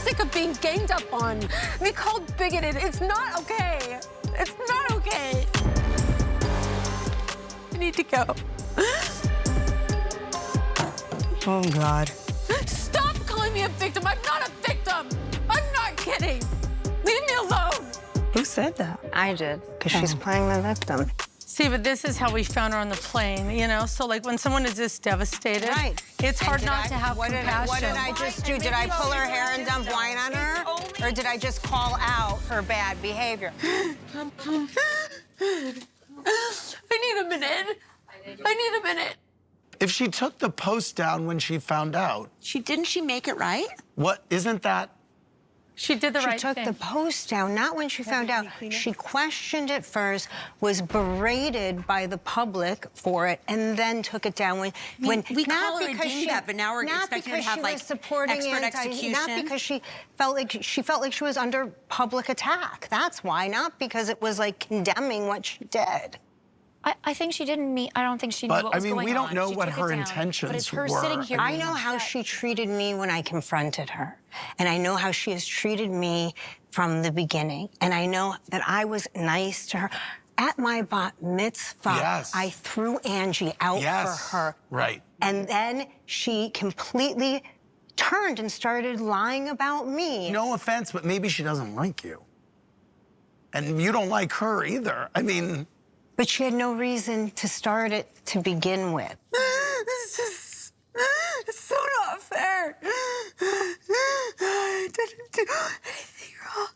sick of being ganged up on, be called bigoted. It's not okay. It's not okay. I need to go. Oh, God. Stop calling me a victim. I'm not a victim. I'm not kidding. Leave me alone. Who said that? I did, because she's playing the victim. See, but this is how we found her on the plane, you know? So, like, when someone is this devastated, Right. it's hard not to have compassion. What did I just do? Did I pull her hair and dump wine on her? Or did I just call out her bad behavior? I need a minute. I need a minute. If she took the post down when she found out, Didn't she make it right? what, isn't that? She did the right She took thing. the post down, not when she found out. She questioned it first, was berated by the like for it, and then took it down when we not call her a because she dingbat, but now we're not expecting her to because have, she like, was supporting expert execution. Not because she felt like she was under public attack. That's why, not because it was like condemning what she did. I think she didn't mean. I don't think she knew But, what was I mean, going we don't on. know She what took it her down. intentions But it's her were. sitting here. I being know how upset. she treated me when I confronted her. And I know how she has treated me from the beginning. And I know that I was nice to her. At my bat mitzvah, Yes. I threw Angie out for her. Right. And then she completely turned and started lying about me. No offense, but maybe she doesn't like you. And you don't like her either. I mean... But she had no reason to start it to begin with. It's so not fair. I didn't do anything wrong.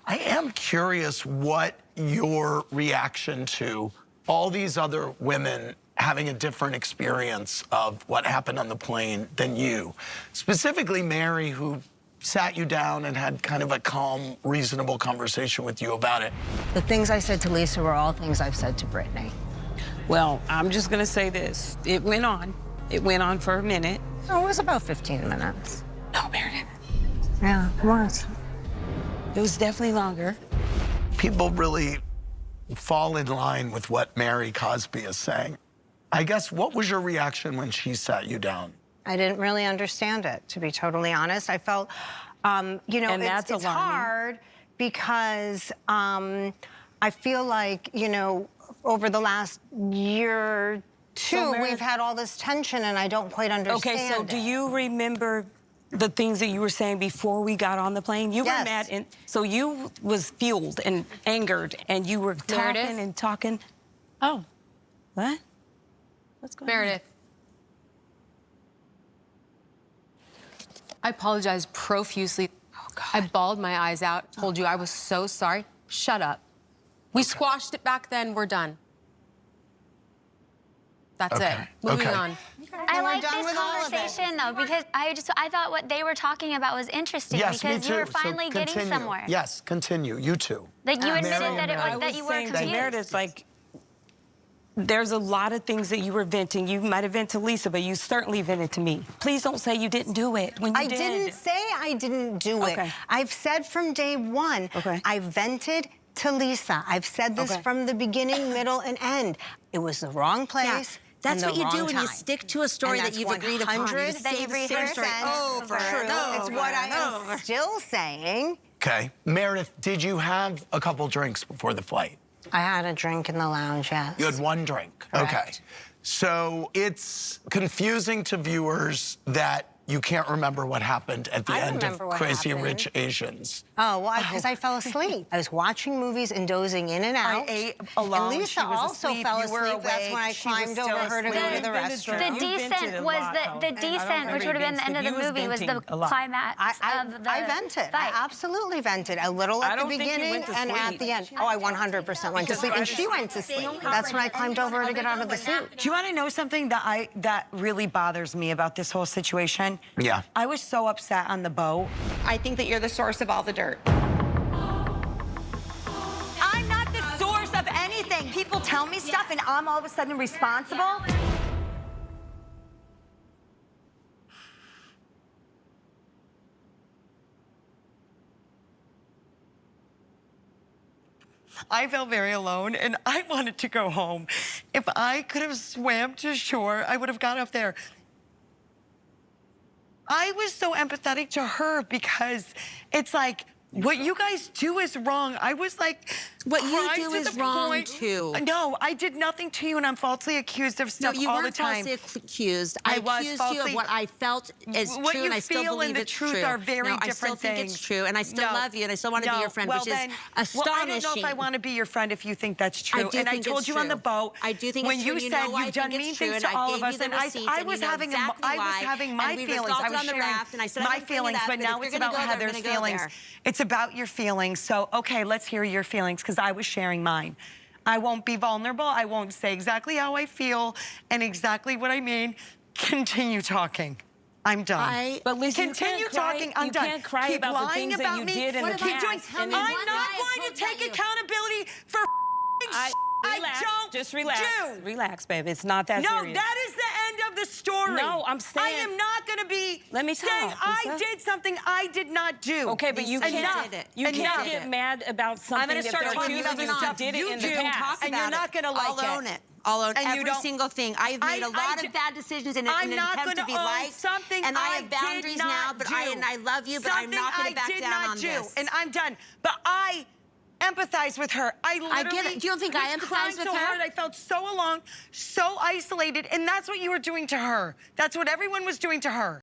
I am curious what your reaction to all these other women having a different experience of what happened on the plane than you. Specifically Mary, who sat you down and had kind of a calm, reasonable conversation with you about it. The things I said to Lisa were all things I've said to Britani. Well, I'm just gonna say this. It went on. It went on for a minute. Oh, it was about 15 minutes. No, Meredith. Yeah, it was. It was definitely longer. People really fall in line with what Mary Cosby is saying. I guess, what was your reaction when she sat you down? I didn't really understand it, to be totally honest. I felt, you know, And that's it's alarming. hard because I feel like, you know, over the last year or two, So, Meredith- we've had all this tension and I don't quite understand Okay, so do it. you remember the things that you were saying before we got on the plane? You Yes. were mad, and so you was fueled and angered, and you were talking Meredith? and talking. Oh, What? What's going Meredith. I apologize profusely. Oh, God. I bawled my eyes out, told you I was so sorry. Shut up. We squashed it back then. We're done. That's Okay. it. Moving Okay. on. I we're like done this with all of it. conversation though because I thought what they were talking about was interesting Yes, me because too. you were So finally getting continue. somewhere. Yes, continue. You too. Like you Mary admitted and that Mary. that you were saying confused. that Meredith, like, there's a lot of things that you were venting. You might have vented to Lisa, but you certainly vented to me. Please don't say you didn't do it when you I did. didn't say I didn't do it. Okay. I've said from day one, Okay. I vented to Lisa. I've said this Okay. from the beginning, middle, and end. It was the wrong place. That's and what the you do wrong when you time. stick to a story And that that's you've agreed upon. You 100% That you've rehearsed over true. and It's over what I and am over. still saying. Okay. Meredith, did you have a couple drinks before the flight? I had a drink in the lounge, yes. You had one drink. Correct. Okay. So it's confusing to viewers that you can't remember what happened at the I end of remember what Crazy happened. Rich Asians. Oh, well, because I fell asleep. I was watching movies and dozing in and out. ate alone. And Lisa She was also asleep. fell You were asleep. That's awake. when I She was climbed still over her to go asleep. to the The restroom. The descent was the descent, which would have been the end of the movie, was the climax of the I vented. I fight. absolutely vented. A little I at the don't think you beginning went to and at sleep. the end. Oh, I 100% went to sleep, and she went to sleep. That's when I climbed over her to get out of the seat. Do you want to know something that really bothers me about this whole situation? Yeah. I was so upset on the boat. I think that you're the source of all the dirt. I'm not the source of anything. People tell me stuff and I'm all of a sudden responsible. I felt very alone, and I wanted to go home. If I could have swam to shore, I would have got up there. I was so empathetic to her because it's like, what you guys do is wrong. I was like, what you cried do to is the wrong point- too. No, I did nothing to you, and I'm falsely accused of stuff No, you all the weren't time. falsely accused. I was accused you falsely- of what I felt is What true, you and I still feel believe and the it's truth true. are very no, I different still think things. it's true, and I still love you, and I still want to be your friend, well which then, is astonishing. Well, I don't know if I want to be your friend if you think that's true. I do and think I told it's you on the true. boat I do think when it's true. you You said know why I you've done think mean it's true, things and to I all gave of you us, the and receipts, I and was you know having exactly I was why, having and my we feelings. resolved I it was on the sharing raft, and I said I my wouldn't bring it feelings, up, but but now if it's you're gonna about go there, we're Heather's gonna go feelings. there. It's about your feelings. So okay, let's hear your feelings because I was sharing mine. I won't be vulnerable. I won't say exactly how I feel and exactly what I mean. Continue talking. I'm done. But Lisa, continue you can't cry, talking. I'm you done. can't cry Keep about the lying things about that you me. did in the Keep doing. past. I'm not going to take accountability for Relax, I don't just relax. do. Relax, babe. It's not that No, serious. that is the end of the story. No, I'm saying- I am not going to be Let me saying talk, I Lisa. did something I did not do. Okay, but you Enough. can't. You can't get mad about something I'm going to that start they're talking accusing about the you stuff of did it you in do, the past. and you're not going to like I'll own it. I'll own And you every don't- single thing. I've made a lot of bad decisions in I'm an not attempt to gonna be own liked. something and I I have boundaries did now, not but do. I love you, but I'm not going to back Something down I on did not do, this. and I'm done. But I empathize with her. I literally get it. Do you think I was empathize crying with so her? hard. I felt so alone, so isolated, and that's what you were doing to her. That's what everyone was doing to her.